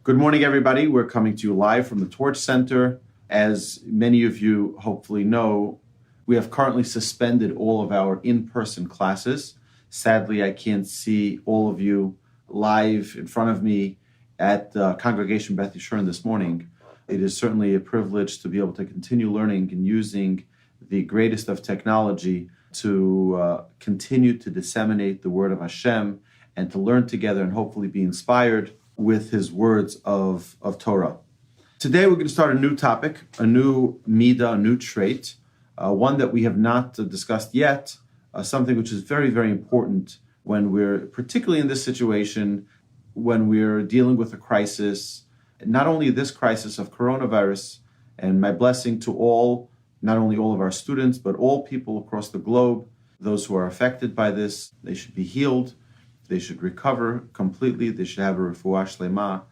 Good morning, everybody. We're coming to you live from the Torch Center. As many of you hopefully know, we have currently suspended all of our in-person classes. Sadly, I can't see all of you live in front of me at Congregation Beth Yeshurun this morning. It is certainly a privilege to be able to continue learning and using the greatest of technology to continue to disseminate the word of Hashem and to learn together and hopefully be inspired with his words of Torah. Today we're going to start a new topic, a new midah, a new trait, one that we have not discussed yet, something which is very, very important when we're, particularly in this situation, when we're dealing with a crisis, not only this crisis of coronavirus, and my blessing to all, not only all of our students, but all people across the globe, those who are affected by this, they should be healed. They should recover completely. They should have a refuah shlema.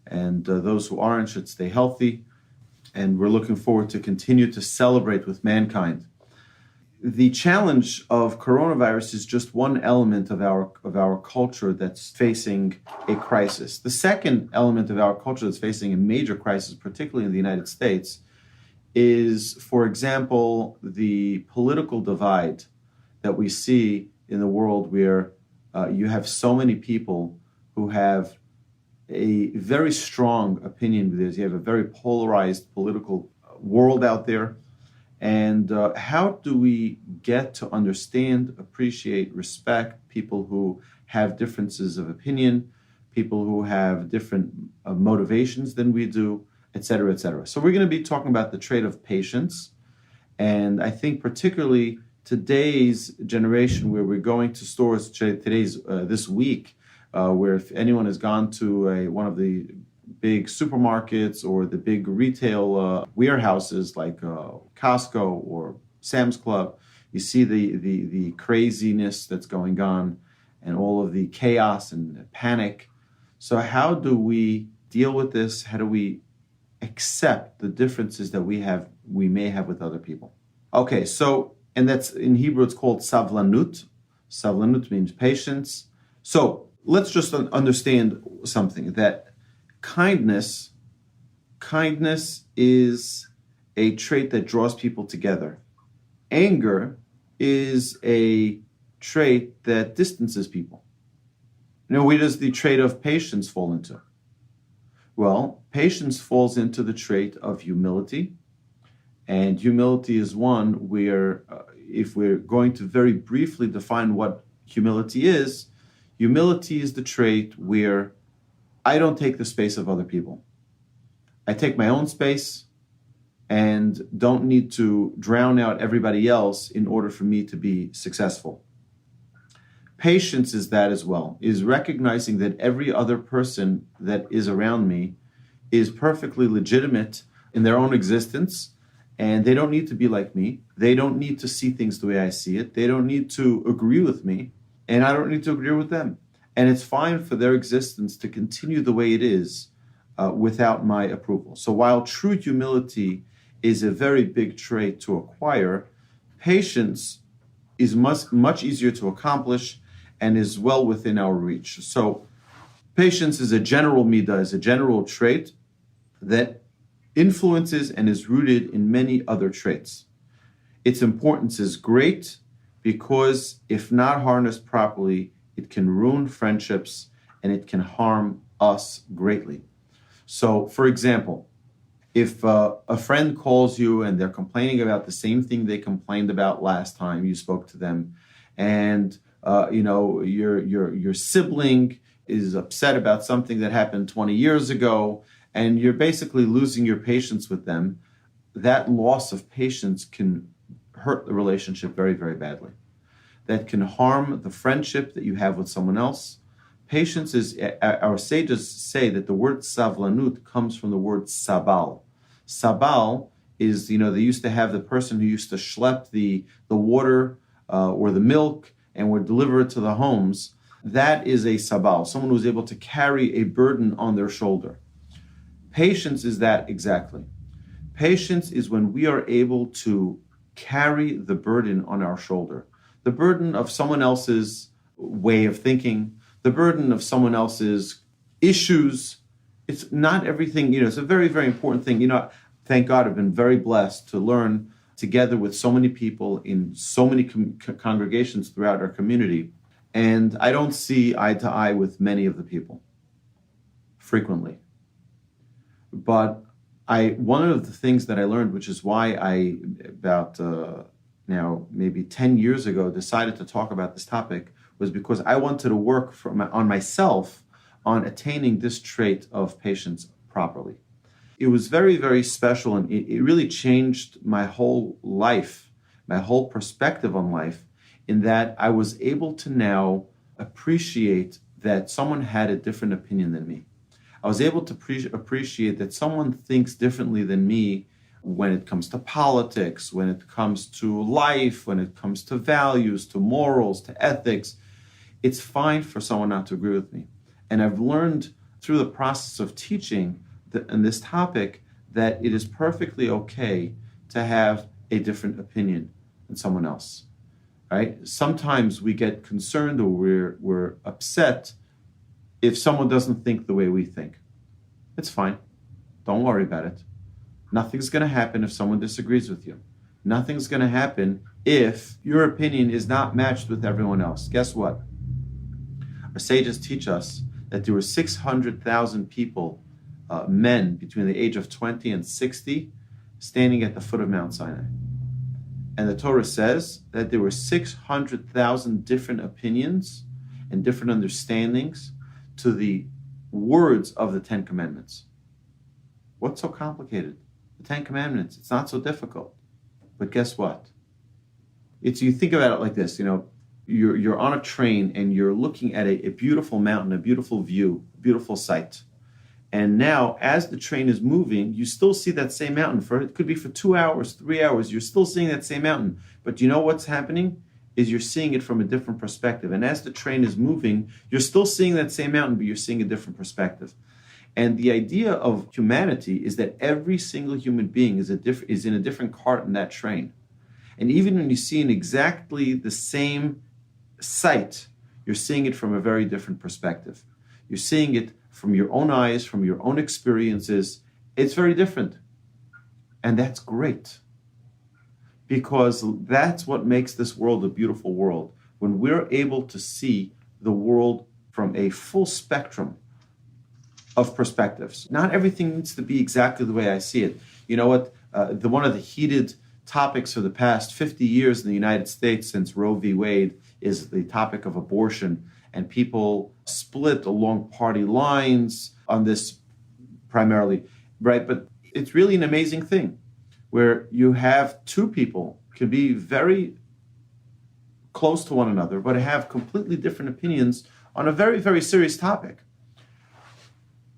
And those who aren't should stay healthy. And we're looking forward to continue to celebrate with mankind. The challenge of coronavirus is just one element of our culture that's facing a crisis. The second element of our culture that's facing a major crisis, particularly in the United States, is, for example, the political divide that we see in the world where you have so many people who have a very strong opinion. You have a very polarized political world out there. And how do we get to understand, appreciate, respect people who have differences of opinion, people who have different motivations than we do, et cetera, et cetera. So we're going to be talking about the trait of patience. And I think particularly today's generation, where we're going to stores this week, where if anyone has gone to one of the big supermarkets or the big retail warehouses like Costco or Sam's Club, you see the craziness that's going on and all of the chaos and panic. So how do we deal with this? How do we accept the differences that we may have with other people? Okay, so, and that's in Hebrew, it's called savlanut. Savlanut means patience. So let's just understand something, that kindness is a trait that draws people together. Anger is a trait that distances people. Now, where does the trait of patience fall into? Well, patience falls into the trait of humility. And humility is one where, if we're going to very briefly define what humility is the trait where I don't take the space of other people. I take my own space and don't need to drown out everybody else in order for me to be successful. Patience is that as well, is recognizing that every other person that is around me is perfectly legitimate in their own existence. And they don't need to be like me. They don't need to see things the way I see it. They don't need to agree with me. And I don't need to agree with them. And it's fine for their existence to continue the way it is without my approval. So while true humility is a very big trait to acquire, patience is much easier to accomplish and is well within our reach. So patience is a general midah, is a general trait that influences and is rooted in many other traits. Its importance is great because if not harnessed properly, it can ruin friendships and it can harm us greatly. So, for example, if a friend calls you and they're complaining about the same thing they complained about last time you spoke to them, and your sibling is upset about something that happened 20 years ago, and you're basically losing your patience with them, that loss of patience can hurt the relationship very, very badly. That can harm the friendship that you have with someone else. Patience is, our sages say that the word savlanut comes from the word sabal. Sabal is, they used to have the person who used to schlep the water or the milk and would deliver it to the homes. That is a sabal, someone who's able to carry a burden on their shoulder. Patience is that exactly. Patience is when we are able to carry the burden on our shoulder, the burden of someone else's way of thinking, the burden of someone else's issues, It's not everything, it's a very, very important thing. Thank God I've been very blessed to learn together with so many people in so many congregations throughout our community. And I don't see eye to eye with many of the people frequently. But one of the things that I learned, which is why I, about now maybe 10 years ago, decided to talk about this topic, was because I wanted to work on myself on attaining this trait of patience properly. It was very, very special, and it really changed my whole life, my whole perspective on life, in that I was able to now appreciate that someone had a different opinion than me. I was able to appreciate that someone thinks differently than me when it comes to politics, when it comes to life, when it comes to values, to morals, to ethics. It's fine for someone not to agree with me. And I've learned through the process of teaching on this topic that it is perfectly okay to have a different opinion than someone else. Right? Sometimes we get concerned or we're upset if someone doesn't think the way we think. It's fine. Don't worry about it. Nothing's going to happen if someone disagrees with you. Nothing's going to happen if your opinion is not matched with everyone else. Guess what? Our sages teach us that there were 600,000 people, men between the age of 20 and 60, standing at the foot of Mount Sinai. And the Torah says that there were 600,000 different opinions and different understandings to the words of the Ten Commandments. What's so complicated? The Ten Commandments, it's not so difficult. But guess what? You think about it like this, you're on a train and you're looking at a beautiful mountain, a beautiful view, a beautiful sight. And now, as the train is moving, you still see that same mountain. It could be for 2 hours, 3 hours, you're still seeing that same mountain. But you know what's happening? Is you're seeing it from a different perspective. And as the train is moving, you're still seeing that same mountain, but you're seeing a different perspective. And the idea of humanity is that every single human being is in a different cart in that train. And even when you see in exactly the same sight, you're seeing it from a very different perspective. You're seeing it from your own eyes, from your own experiences. It's very different. And that's great. Because that's what makes this world a beautiful world. When we're able to see the world from a full spectrum of perspectives. Not everything needs to be exactly the way I see it. You know what? One of the heated topics for the past 50 years in the United States since Roe v. Wade is the topic of abortion. And people split along party lines on this primarily, right? But it's really an amazing thing where you have two people can be very close to one another, but have completely different opinions on a very, very serious topic.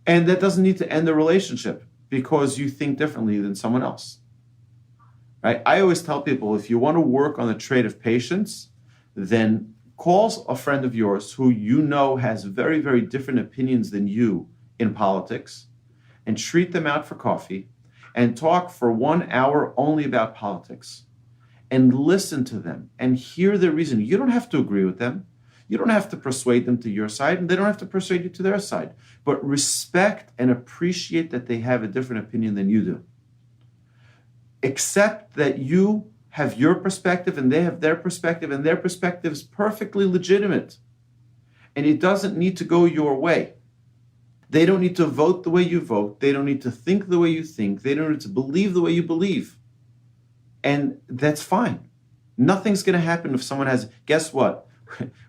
And that doesn't need to end the relationship because you think differently than someone else, right? I always tell people, if you want to work on the trait of patience, then call a friend of yours who you know has very, very different opinions than you in politics and treat them out for coffee and talk for 1 hour only about politics and listen to them and hear their reason. You don't have to agree with them. You don't have to persuade them to your side, and they don't have to persuade you to their side. But respect and appreciate that they have a different opinion than you do. Accept that you have your perspective and they have their perspective, and their perspective is perfectly legitimate. And it doesn't need to go your way. They don't need to vote the way you vote. They don't need to think the way you think. They don't need to believe the way you believe. And that's fine. Nothing's going to happen if someone has, guess what?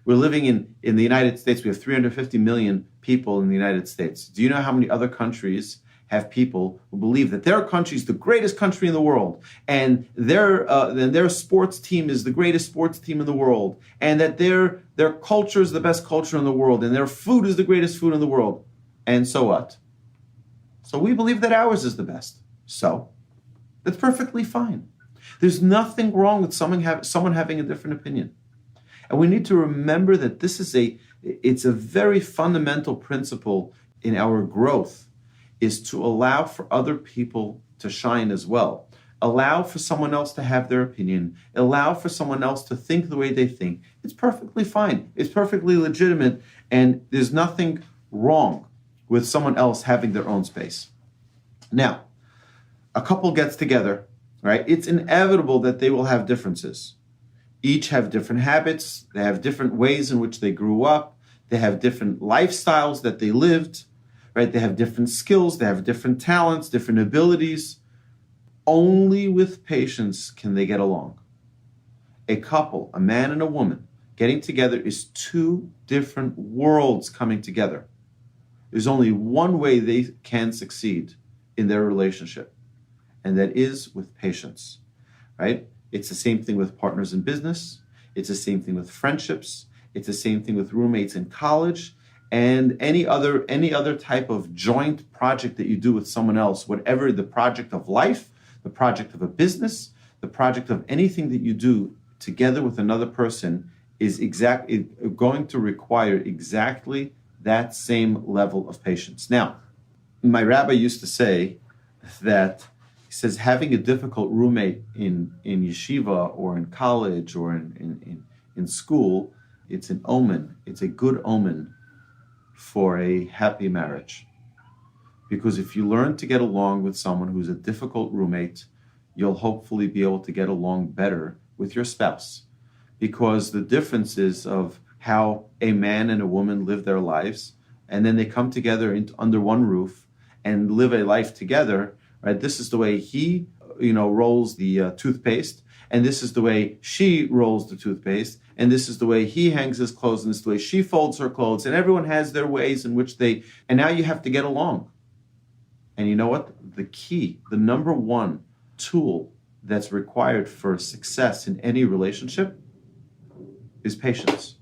We're living in the United States. We have 350 million people in the United States. Do you know how many other countries have people who believe that their country is the greatest country in the world, and their sports team is the greatest sports team in the world, and that their culture is the best culture in the world, and their food is the greatest food in the world? And so what? So we believe that ours is the best. So that's perfectly fine. There's nothing wrong with someone having a different opinion. And we need to remember that it's a very fundamental principle in our growth, is to allow for other people to shine as well. Allow for someone else to have their opinion. Allow for someone else to think the way they think. It's perfectly fine. It's perfectly legitimate, and there's nothing wrong with someone else having their own space. Now, a couple gets together, right? It's inevitable that they will have differences. Each have different habits. They have different ways in which they grew up. They have different lifestyles that they lived, right? They have different skills. They have different talents, different abilities. Only with patience can they get along. A couple, a man and a woman, getting together is two different worlds coming together. There's only one way they can succeed in their relationship, and that is with patience, right? It's the same thing with partners in business. It's the same thing with friendships. It's the same thing with roommates in college, and any other type of joint project that you do with someone else, whatever the project of life, the project of a business, the project of anything that you do together with another person is going to require exactly that same level of patience. Now, my rabbi used to say that, he says, having a difficult roommate in yeshiva or in college or in school, it's an omen. It's a good omen for a happy marriage. Because if you learn to get along with someone who's a difficult roommate, you'll hopefully be able to get along better with your spouse. Because the differences of how a man and a woman live their lives, and then they come together under one roof and live a life together, right? This is the way he, rolls the toothpaste, and this is the way she rolls the toothpaste, and this is the way he hangs his clothes, and this is the way she folds her clothes, and everyone has their ways in which and now you have to get along. And you know what? The key, the number one tool that's required for success in any relationship is patience.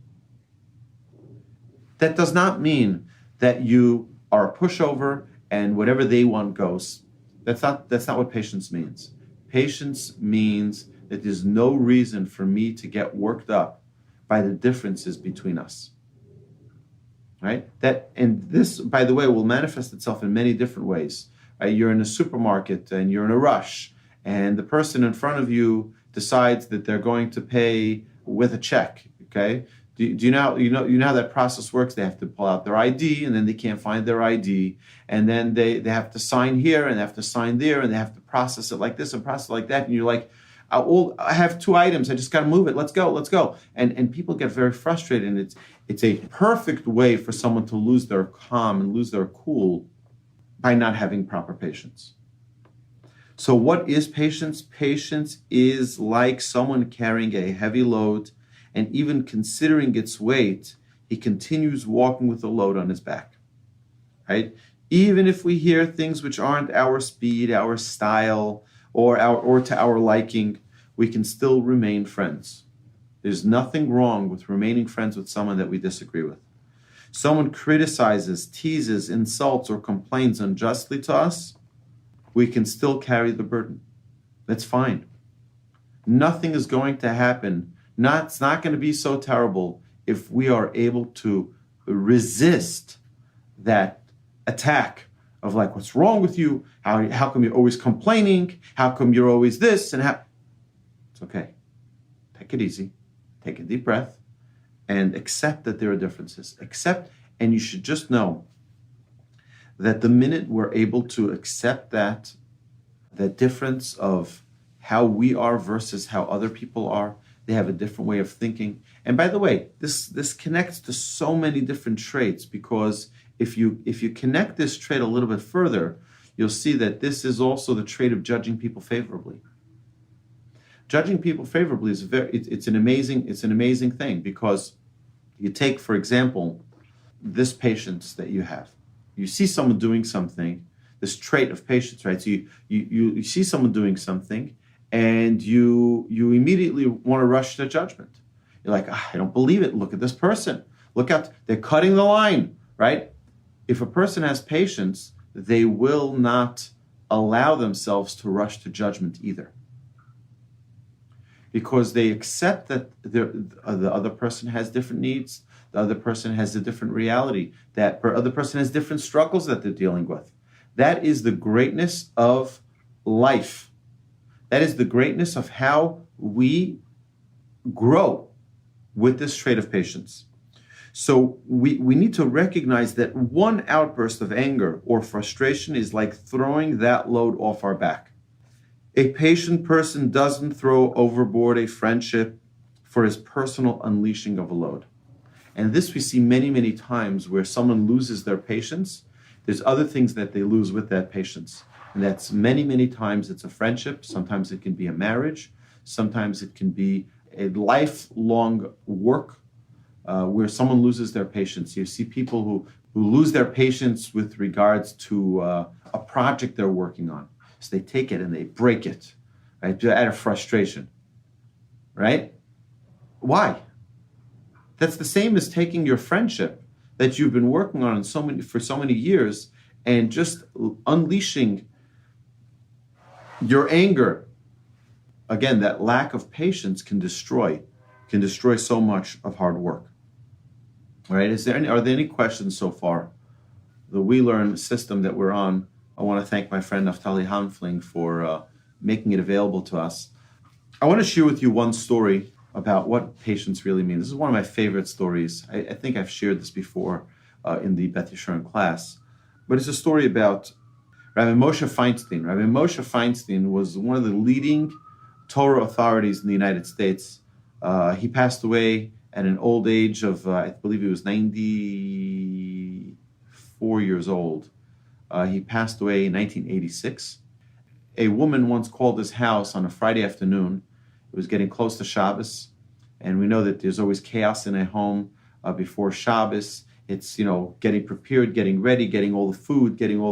That does not mean that you are a pushover and whatever they want goes. That's not what patience means. Patience means that there's no reason for me to get worked up by the differences between us. Right? And this, by the way, will manifest itself in many different ways. You're in a supermarket and you're in a rush, and the person in front of you decides that they're going to pay with a check. Okay? Do you know how that process works? They have to pull out their ID, and then they can't find their ID, and then they have to sign here and they have to sign there, and they have to process it like this and process it like that, and you're like, I have 2 items, I just got to move it. Let's go. And people get very frustrated, and it's a perfect way for someone to lose their calm and lose their cool by not having proper patience. So what is patience? Patience is like someone carrying a heavy load, and even considering its weight, he continues walking with the load on his back, right? Even if we hear things which aren't our speed, our style, or to our liking, we can still remain friends. There's nothing wrong with remaining friends with someone that we disagree with. Someone criticizes, teases, insults, or complains unjustly to us, we can still carry the burden. That's fine. Nothing is going to happen. It's not going to be so terrible if we are able to resist that attack of like, what's wrong with you? How come you're always complaining? How come you're always this? It's okay. Take it easy. Take a deep breath and accept that there are differences. And you should just know that the minute we're able to accept that difference of how we are versus how other people are, they have a different way of thinking. And by the way, this connects to so many different traits, because if you connect this trait a little bit further, you'll see that this is also the trait of judging people favorably. Judging people favorably is it's an amazing thing, because you take, for example, this patience that you have. You see someone doing something, this trait of patience, right? So you see someone doing something, and you immediately want to rush to judgment. You're like, I don't believe it. Look at this person. Look out, they're cutting the line, right? If a person has patience, they will not allow themselves to rush to judgment either. Because they accept that the other person has different needs, the other person has a different reality, that the other person has different struggles that they're dealing with. That is the greatness of life. That is the greatness of how we grow with this trait of patience. So we need to recognize that one outburst of anger or frustration is like throwing that load off our back. A patient person doesn't throw overboard a friendship for his personal unleashing of a load. And this we see many, many times where someone loses their patience. There's other things that they lose with that patience. And that's many, many times it's a friendship. Sometimes it can be a marriage. Sometimes it can be a lifelong work where someone loses their patience. You see people who lose their patience with regards to a project they're working on. So they take it and they break it, right? Out of frustration, right? Why? That's the same as taking your friendship that you've been working on for so many years and just unleashing your anger. Again, that lack of patience can destroy so much of hard work. All right? Are there any questions so far? The We Learn system that we're on, I want to thank my friend Naftali Hanfling for making it available to us. I want to share with you one story about what patience really means. This is one of my favorite stories. I think I've shared this before in the Beth Yeshurun class. But it's a story about Rabbi Moshe Feinstein. Rabbi Moshe Feinstein was one of the leading Torah authorities in the United States. He passed away at an old age of, I believe he was 94 years old. He passed away in 1986. A woman once called his house on a Friday afternoon. It was getting close to Shabbos, and we know that there's always chaos in a home before Shabbos. It's, getting prepared, getting ready, getting all the food, getting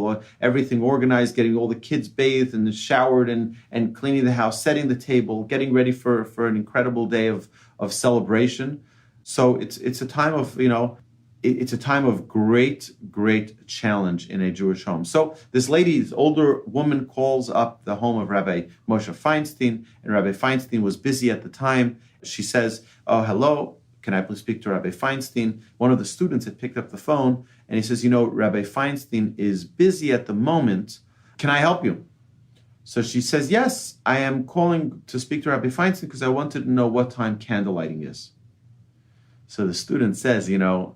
everything organized, getting all the kids bathed and showered and cleaning the house, setting the table, getting ready for an incredible day of celebration. So it's a time of, it's a time of great challenge in a Jewish home. So this older woman calls up the home of Rabbi Moshe Feinstein, and Rabbi Feinstein was busy at the time. She says, "Oh, hello, can I please speak to Rabbi Feinstein?" One of the students had picked up the phone, and he says, "Rabbi Feinstein is busy at the moment. Can I help you?" So she says, "Yes, I am calling to speak to Rabbi Feinstein because I wanted to know what time candlelighting is." So the student says, you don't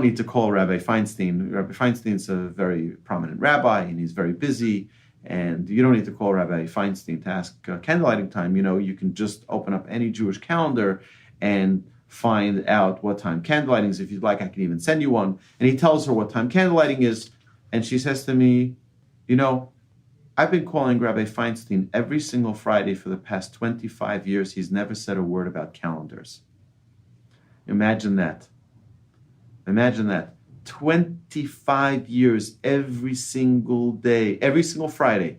need to call Rabbi Feinstein. Rabbi Feinstein's a very prominent rabbi, and he's very busy, and you don't need to call Rabbi Feinstein to ask candlelighting time. You can just open up any Jewish calendar and find out what time candlelighting is. If you'd like, I can even send you one. And he tells her what time candlelighting is, and she says to me, I've been calling Rabbi Feinstein every single Friday for the past 25 years. He's never said a word about calendars. Imagine that. 25 years, every single day, every single Friday.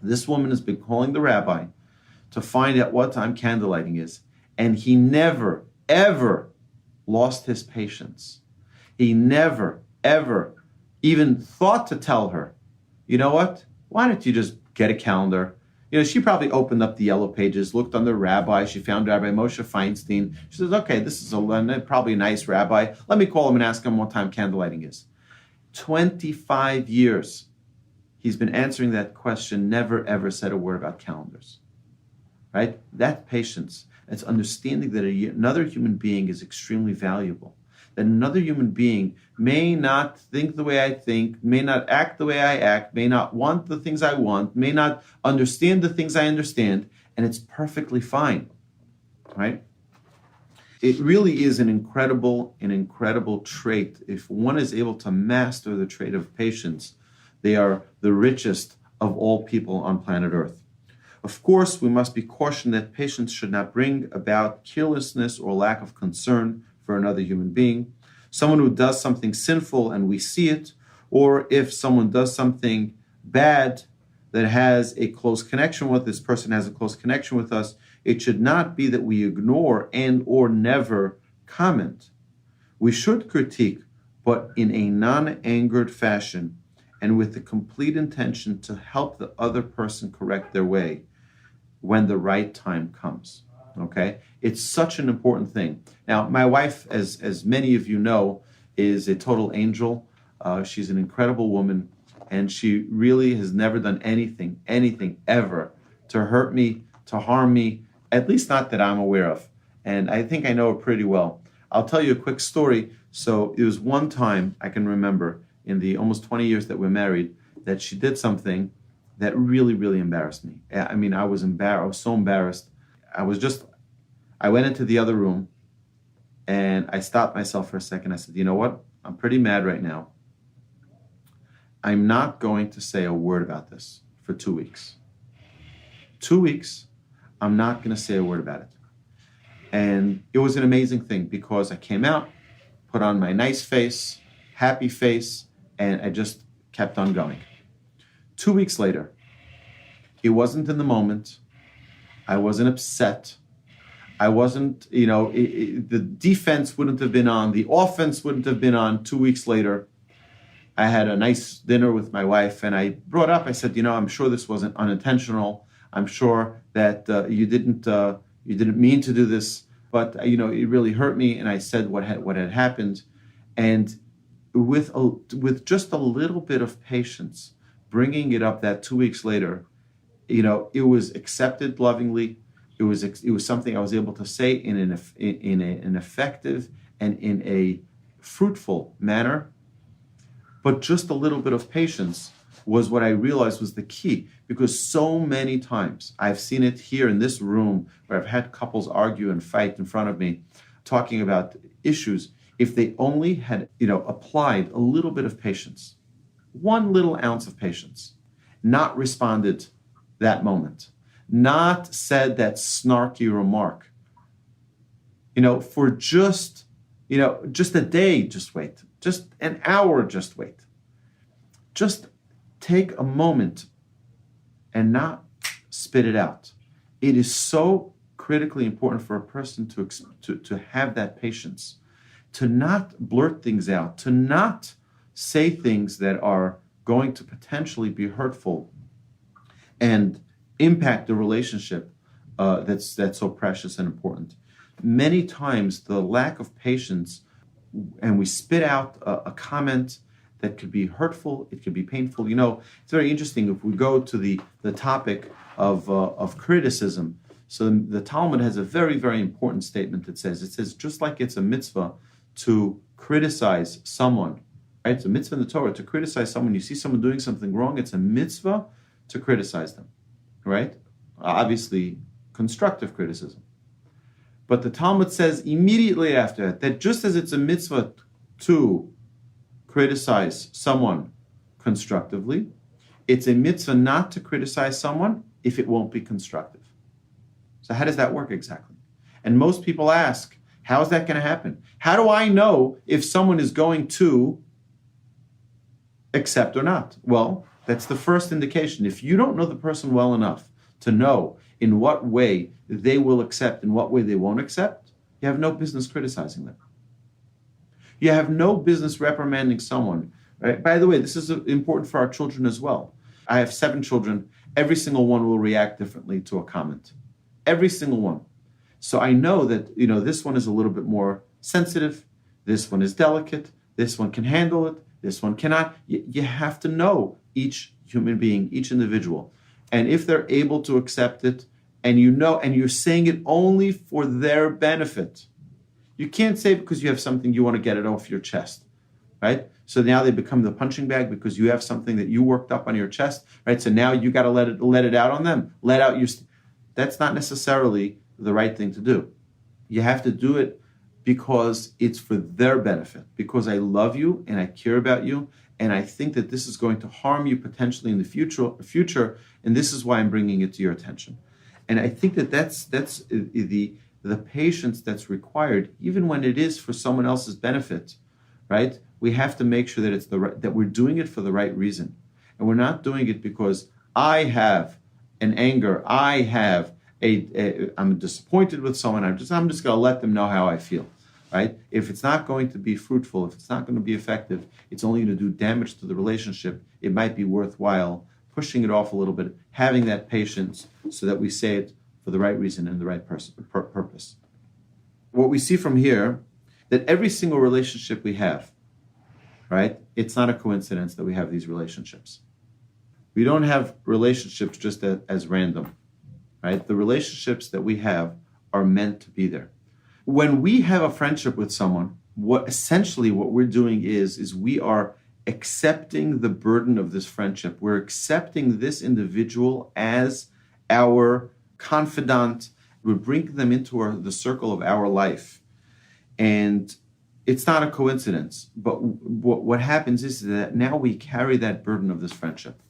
This woman has been calling the rabbi to find out what time candlelighting is. And he never, ever lost his patience. He never, ever even thought to tell her, you know what? Why don't you just get a calendar? She probably opened up the yellow pages, looked on the rabbi. She found Rabbi Moshe Feinstein. She says, okay, this is probably a nice rabbi. Let me call him and ask him what time candlelighting is. 25 years he's been answering that question, never ever said a word about calendars. Right? That patience, that's understanding that another human being is extremely valuable. That another human being may not think the way I think, may not act the way I act, may not want the things I want, may not understand the things I understand, and it's perfectly fine, right? It really is an incredible trait. If one is able to master the trait of patience, they are the richest of all people on planet Earth. Of course, we must be cautioned that patience should not bring about carelessness or lack of concern for another human being. Someone who does something sinful and we see it, or if someone does something bad that has a close connection with this person, has a close connection with us, it should not be that we ignore and or never comment. We should critique, but in a non-angered fashion and with the complete intention to help the other person correct their way when the right time comes. Okay? It's such an important thing. Now, my wife, as many of you know, is a total angel. She's an incredible woman, and she really has never done anything ever to hurt me, to harm me, at least not that I'm aware of. And I think I know her pretty well. I'll tell you a quick story. So it was one time I can remember in the almost 20 years that we're married that she did something that really, really embarrassed me. I mean, I was embarrassed. I was so embarrassed. I went into the other room and I stopped myself for a second. I said, you know what? I'm pretty mad right now. I'm not going to say a word about this for 2 weeks. 2 weeks, I'm not going to say a word about it. And it was an amazing thing because I came out, put on my nice face, happy face, and I just kept on going. 2 weeks later, it wasn't in the moment. I wasn't upset. I wasn't, the defense wouldn't have been on. The offense wouldn't have been on 2 weeks later. I had a nice dinner with my wife, and I brought up, I said, I'm sure this wasn't unintentional. I'm sure that you didn't mean to do this, but it really hurt me. And I said what had happened, and with just a little bit of patience, bringing it up that 2 weeks later, it was accepted lovingly. It was something I was able to say in an effective and in a fruitful manner. But just a little bit of patience was what I realized was the key, because so many times I've seen it here in this room where I've had couples argue and fight in front of me, talking about issues. If they only had, applied a little bit of patience, 1 little ounce of patience, not responded that moment, not said that snarky remark, for just a day, just wait. Just an hour, just wait. Just take a moment and not spit it out. It is so critically important for a person to have that patience, to not blurt things out, to not say things that are going to potentially be hurtful and impact the relationship that's so precious and important. Many times the lack of patience, and we spit out a comment that could be hurtful, it could be painful. It's very interesting if we go to the topic of criticism. So the Talmud has a very, very important statement that says, just like it's a mitzvah to criticize someone, right? It's a mitzvah in the Torah to criticize someone. You see someone doing something wrong, it's a mitzvah to criticize them, right? Obviously, constructive criticism. But the Talmud says immediately after that just as it's a mitzvah to criticize someone constructively, it's a mitzvah not to criticize someone if it won't be constructive. So how does that work exactly? And most people ask, how is that going to happen? How do I know if someone is going to accept or not? Well, that's the first indication. If you don't know the person well enough to know in what way they will accept and what way they won't accept, you have no business criticizing them. You have no business reprimanding someone. Right? By the way, this is important for our children as well. I have 7 children. Every single one will react differently to a comment. Every single one. So I know that this one is a little bit more sensitive. This one is delicate. This one can handle it. This one cannot. You have to know each human being, each individual. And if they're able to accept it, and and you're saying it only for their benefit. You can't say because you have something you want to get it off your chest, right? So now they become the punching bag because you have something that you worked up on your chest, right? So now you got to let it out on them. Let out your. That's not necessarily the right thing to do. You have to do it because it's for their benefit, because I love you and I care about you, and I think that this is going to harm you potentially in the future, and this is why I'm bringing it to your attention. And I think that that's the patience that's required, even when it is for someone else's benefit, right? We have to make sure that that we're doing it for the right reason, and we're not doing it because I have an anger, I'm disappointed with someone. I'm just going to let them know how I feel, right? If it's not going to be fruitful, if it's not going to be effective, it's only going to do damage to the relationship. It might be worthwhile pushing it off a little bit, having that patience so that we say it for the right reason and the right purpose. What we see from here, that every single relationship we have, right? It's not a coincidence that we have these relationships. We don't have relationships just as random, right? The relationships that we have are meant to be there. When we have a friendship with someone, what we're doing is we are accepting the burden of this friendship. We're accepting this individual as our confidant. We're bringing them into the circle of our life. And it's not a coincidence. But what happens is that now we carry that burden of this friendship.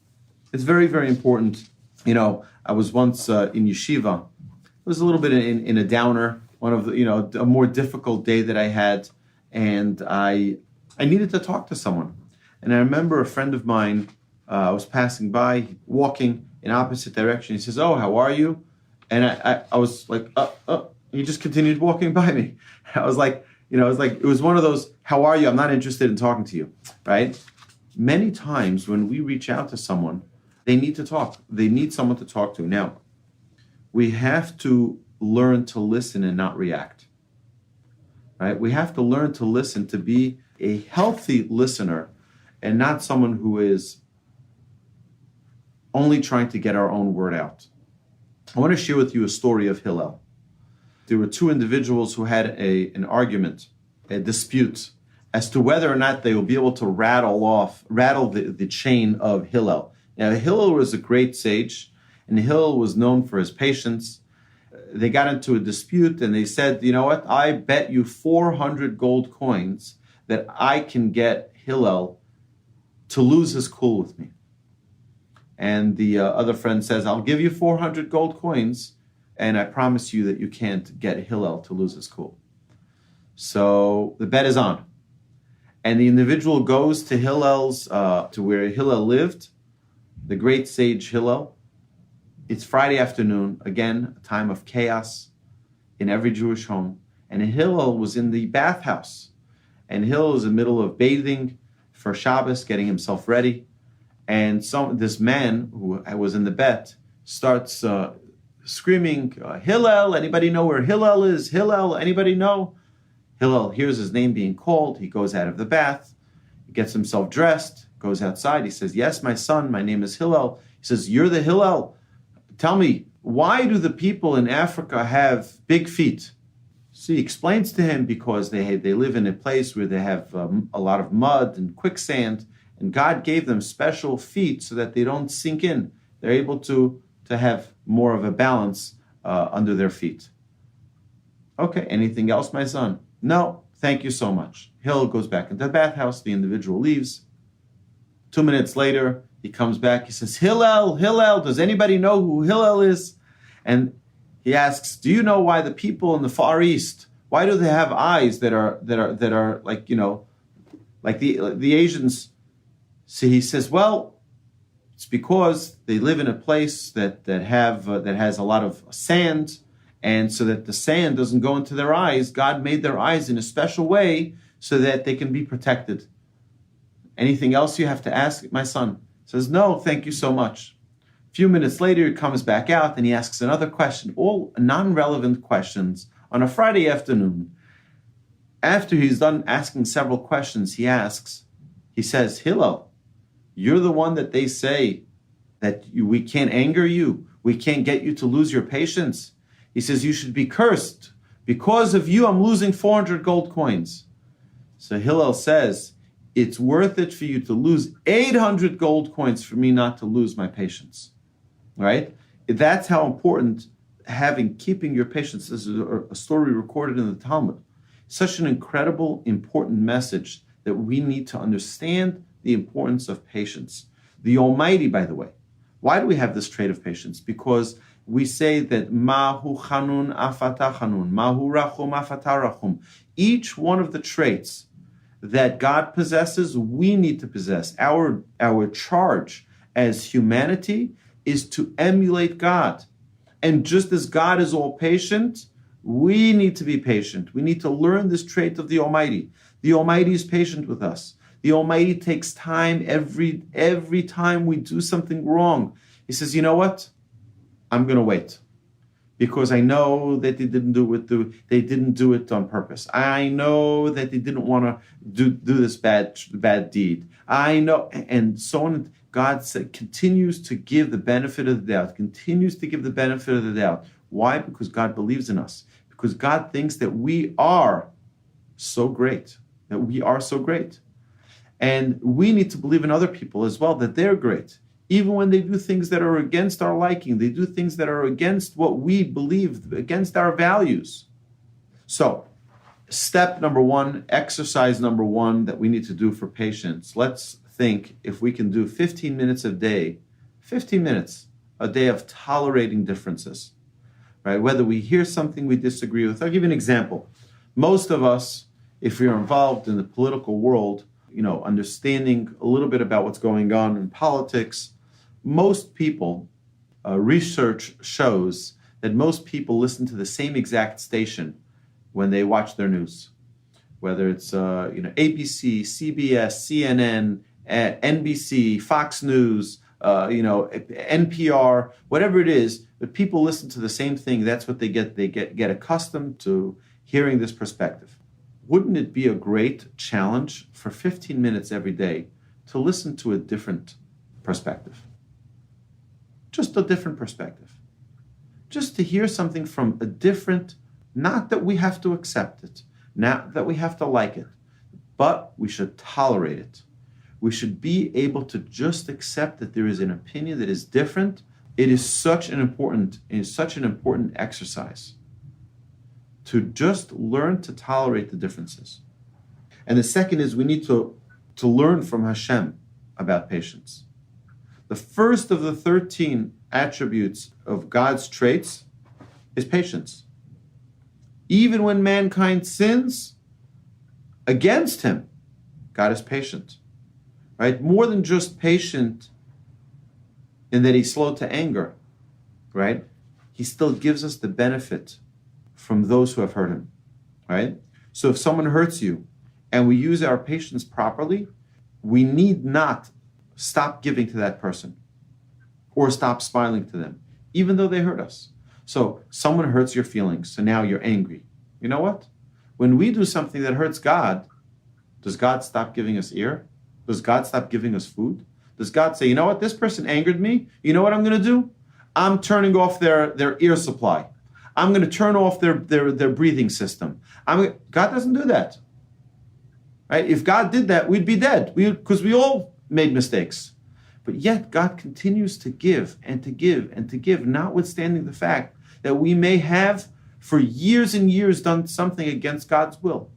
It's very, very important. I was once in yeshiva. It was a little bit in a downer, one of the, a more difficult day that I had. And I needed to talk to someone. And I remember a friend of mine, I was passing by, walking in opposite direction. He says, "Oh, how are you?" And I was like, he just continued walking by me. I was like, it was one of those, "How are you? I'm not interested in talking to you," right? Many times when we reach out to someone, they need to talk. They need someone to talk to. Now, we have to learn to listen and not react, right? We have to learn to listen, to be a healthy listener and not someone who is only trying to get our own word out. I want to share with you a story of Hillel. There were two individuals who had an argument, a dispute, as to whether or not they will be able to rattle the chain of Hillel. Now, Hillel was a great sage, and Hillel was known for his patience. They got into a dispute, and they said, "You know what? I bet you 400 gold coins that I can get Hillel to lose his cool with me." And the other friend says, "I'll give you 400 gold coins, and I promise you that you can't get Hillel to lose his cool." So the bet is on. And the individual goes to to where Hillel lived, the great sage Hillel. It's Friday afternoon, again, a time of chaos in every Jewish home. And Hillel was in the bathhouse. And Hillel is in the middle of bathing for Shabbos, getting himself ready. And this man who was in the bet starts screaming, "Hillel, anybody know where Hillel is? Hillel, anybody know?" Hillel hears his name being called. He goes out of the bath, gets himself dressed, goes outside. He says, "Yes, my son, my name is Hillel." He says, "You're the Hillel. Tell me, why do the people in Africa have big feet?" So he explains to him, because they live in a place where they have a lot of mud and quicksand, and God gave them special feet so that they don't sink in. They're able to have more of a balance under their feet. "Okay, anything else, my son?" "No, thank you so much." Hillel goes back into the bathhouse. The individual leaves. 2 minutes later, he comes back. He says, "Hillel, Hillel, does anybody know who Hillel is?" And he asks, "Do you know why the people in the Far East, why do they have eyes that are like, like the Asians?" So he says, "Well, it's because they live in a place that has a lot of sand, and so that the sand doesn't go into their eyes, God made their eyes in a special way so that they can be protected. Anything else you have to ask, my son?" He says, "No, thank you so much." A few minutes later, he comes back out and he asks another question, all non-relevant questions on a Friday afternoon. After he's done asking several questions, he says, "Hillel, you're the one that they say that we can't anger you. We can't get you to lose your patience." He says, "You should be cursed. Because of you, I'm losing 400 gold coins." So Hillel says, "It's worth it for you to lose 800 gold coins for me not to lose my patience." Right? That's how important keeping your patience. This is a story recorded in the Talmud. Such an incredible, important message that we need to understand the importance of patience. The Almighty, by the way, why do we have this trait of patience? Because we say that Mahu Chanun Afata Chanun, Mahu Rachum Afata Rachum. Each one of the traits that God possesses, we need to possess. Our charge as humanity is to emulate God. And just as God is all patient, we need to be patient. We need to learn this trait of the Almighty. The Almighty is patient with us. The Almighty takes time every time we do something wrong. He says, "You know what? I'm going to wait, because I know that they didn't do it on purpose. I know that they didn't want to do this bad deed. I know," and so on. God continues to give the benefit of the doubt. Continues to give the benefit of the doubt. Why? Because God believes in us. because God thinks that we are so great, that we are so great. And we need to believe in other people as well, that they're great. Even when they do things that are against our liking, they do things that are against what we believe, against our values. So, step number one, exercise number one that we need to do for patience. Let's think if we can do 15 minutes a day, 15 minutes a day of tolerating differences, right? Whether we hear something we disagree with. I'll give you an example. Most of us, if we're involved in the political world, understanding a little bit about what's going on in politics, most people, research shows that most people listen to the same exact station when they watch their news, whether it's ABC, CBS, CNN, NBC, Fox News, NPR, whatever it is. But people listen to the same thing. That's what they get. They get accustomed to hearing this perspective. Wouldn't it be a great challenge for 15 minutes every day to listen to a different perspective? Just a different perspective. Just to hear something from a different, not that we have to accept it, not that we have to like it, but we should tolerate it. We should be able to just accept that there is an opinion that is different. It is such an important exercise to just learn to tolerate the differences. And the second is we need to learn from Hashem about patience. The first of the 13 attributes of God's traits is patience. Even when mankind sins against him, God is patient, right? More than just patient in that he's slow to anger, right? He still gives us the benefit from those who have hurt him, right? So if someone hurts you and we use our patience properly, we need not stop giving to that person or stop smiling to them, even though they hurt us. So someone hurts your feelings, so now you're angry. You know what? When we do something that hurts God, does God stop giving us ear? Does God stop giving us food? Does God say, you know what, this person angered me, you know what I'm going to do? I'm turning off their ear supply. I'm going to turn off their breathing system. God doesn't do that. Right? If God did that, we'd be dead because we all made mistakes. But yet God continues to give and to give and to give, notwithstanding the fact that we may have for years and years done something against God's will.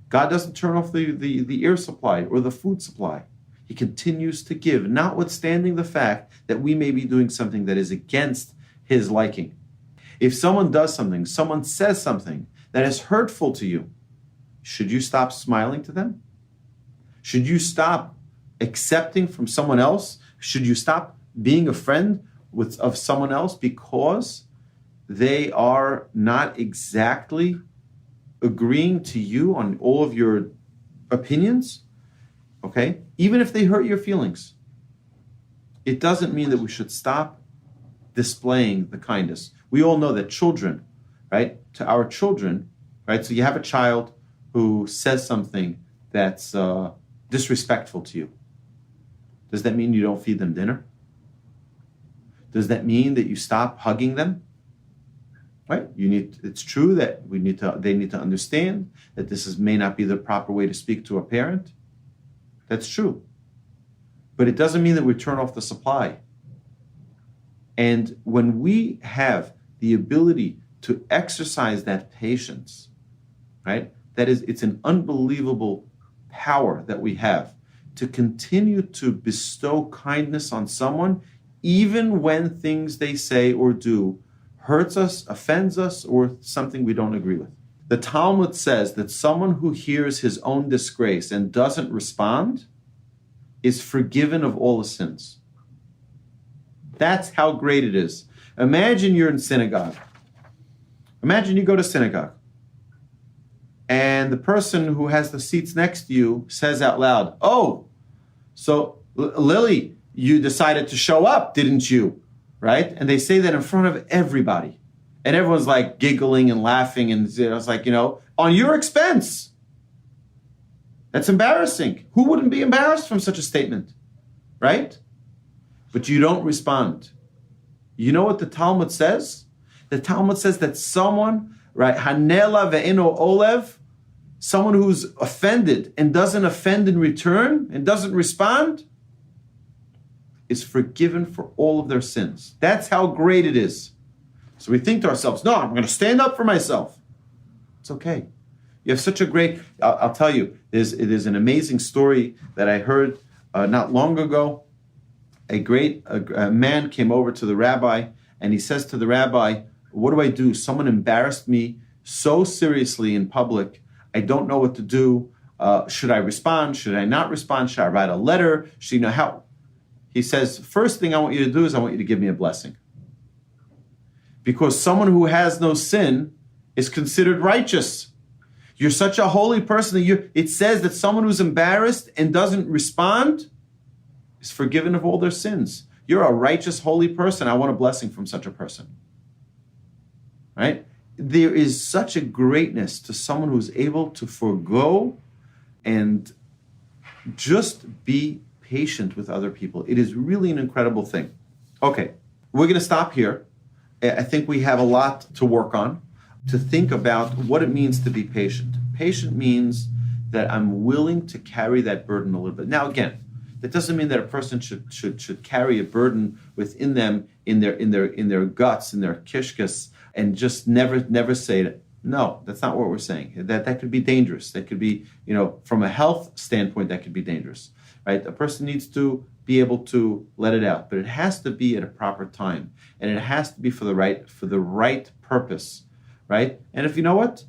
God doesn't turn off the ear supply or the food supply. He continues to give, notwithstanding the fact that we may be doing something that is against his liking. If someone does something, someone says something that is hurtful to you, should you stop smiling to them? Should you stop accepting from someone else? Should you stop being a friend of someone else because they are not exactly agreeing to you on all of your opinions? Okay? Even if they hurt your feelings, it doesn't mean that we should stop displaying the kindness. We all know that children, right? To our children, right? So you have a child who says something that's disrespectful to you. Does that mean you don't feed them dinner? Does that mean that you stop hugging them? Right? It's true that they need to understand that may not be the proper way to speak to a parent. That's true. But it doesn't mean that we turn off the supply. And when we have the ability to exercise that patience, right? It's an unbelievable power that we have to continue to bestow kindness on someone, even when things they say or do hurts us, offends us, or something we don't agree with. The Talmud says that someone who hears his own disgrace and doesn't respond is forgiven of all his sins. That's how great it is. Imagine you're in synagogue. Imagine you go to synagogue and the person who has the seats next to you says out loud, "Oh, so Lily, you decided to show up, didn't you?" Right? And they say that in front of everybody. And everyone's like giggling and laughing. And it's like, on your expense. That's embarrassing. Who wouldn't be embarrassed from such a statement? Right? But you don't respond. You know what the Talmud says? The Talmud says that someone right? Hanela ve'eno olev, someone who's offended and doesn't offend in return and doesn't respond, is forgiven for all of their sins. That's how great it is. So we think to ourselves, no, I'm going to stand up for myself. It's okay. You have such a great, I'll tell you, there's an amazing story that I heard not long ago. A man came over to the rabbi and he says to the rabbi, what do I do? Someone embarrassed me so seriously in public. I don't know what to do. Should I respond? Should I not respond? Should I write a letter? Should you know how? He says, first thing I want you to do is I want you to give me a blessing. Because someone who has no sin is considered righteous. You're such a holy person that it says that someone who's embarrassed and doesn't respond is forgiven of all their sins. You're a righteous, holy person. I want a blessing from such a person. Right? There is such a greatness to someone who's able to forgo and just be patient with other people. It is really an incredible thing. Okay, we're going to stop here. I think we have a lot to work on, to think about what it means to be patient. Patient means that I'm willing to carry that burden a little bit. Now, again, that doesn't mean that a person should carry a burden within them, in their guts, in their kishkas, and just never say it. No, that's not what we're saying. That could be dangerous. That could be, from a health standpoint, that could be dangerous, right? A person needs to be able to let it out, but it has to be at a proper time, and it has to be for the right purpose, right? And if you know what,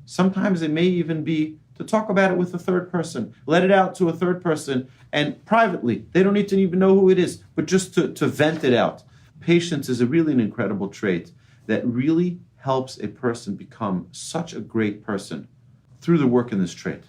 sometimes it may even be to talk about it with a third person, let it out to a third person, and privately. They don't need to even know who it is, but just to vent it out. Patience is really an incredible trait that really helps a person become such a great person through the work in this trait.